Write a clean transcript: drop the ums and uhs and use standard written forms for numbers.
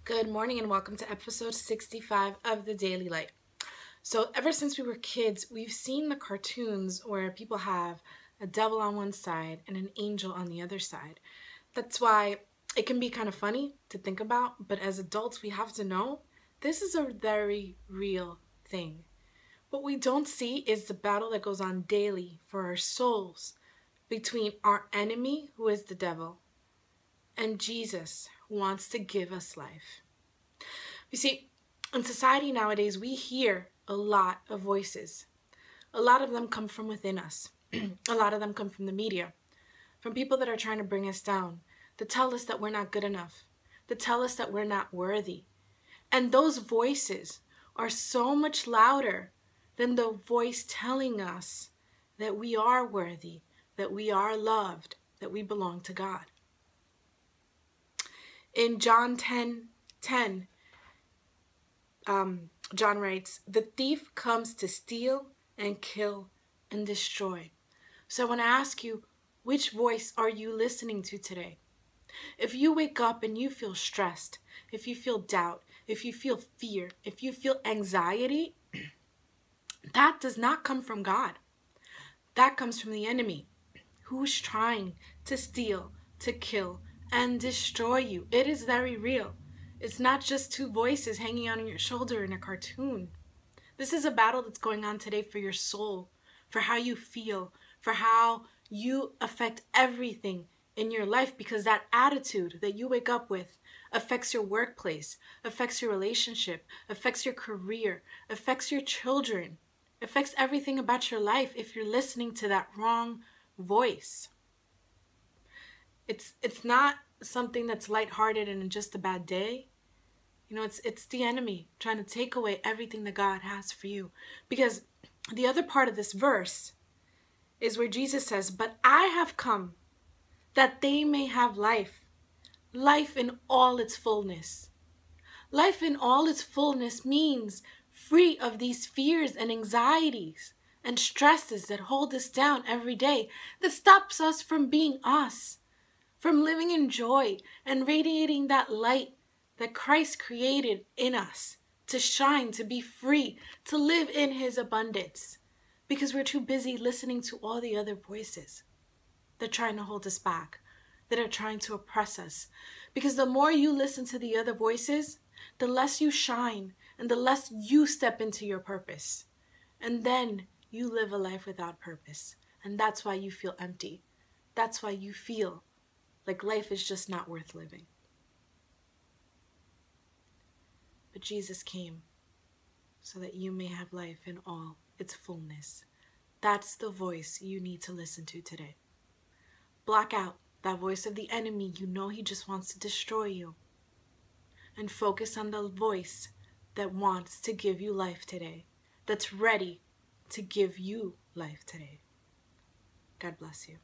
Good morning and welcome to episode 65 of The Daily Light. So ever since we were kids, we've seen the cartoons where people have a devil on one side and an angel on the other side. That's why it can be kind of funny to think about, but as adults we have to know this is a very real thing. What we don't see is the battle that goes on daily for our souls between our enemy, who is the devil, and Jesus, who wants to give us life. You see, in society nowadays, we hear a lot of voices. A lot of them come from within us. A lot of them come from the media, from people that are trying to bring us down, that tell us that we're not good enough, that tell us that we're not worthy. And those voices are so much louder than the voice telling us that we are worthy, that we are loved, that we belong to God. In John 10:10, John writes, "The thief comes to steal and kill and destroy." So I want to ask you, which voice are you listening to today? If you wake up and you feel stressed, if you feel doubt, if you feel fear, if you feel anxiety, that does not come from God. That comes from the enemy, who's trying to steal, to kill, and destroy you. It is very real. It's not just two voices hanging on your shoulder in a cartoon. This is a battle that's going on today for your soul, for how you feel, for how you affect everything in your life, because that attitude that you wake up with affects your workplace, affects your relationship, affects your career, affects your children, affects everything about your life if you're listening to that wrong voice. It's not something that's lighthearted and just a bad day. You know, it's the enemy trying to take away everything that God has for you. Because the other part of this verse is where Jesus says, "But I have come that they may have life, life in all its fullness." Life in all its fullness means free of these fears and anxieties and stresses that hold us down every day, that stops us from being us, from living in joy and radiating that light that Christ created in us to shine, to be free, to live in His abundance, because we're too busy listening to all the other voices that are trying to hold us back, that are trying to oppress us. Because the more you listen to the other voices, the less you shine and the less you step into your purpose. And then you live a life without purpose. And that's why you feel empty. That's why you feel like life is just not worth living. But Jesus came so that you may have life in all its fullness. That's the voice you need to listen to today. Block out that voice of the enemy. You know he just wants to destroy you. And focus on the voice that wants to give you life today, that's ready to give you life today. God bless you.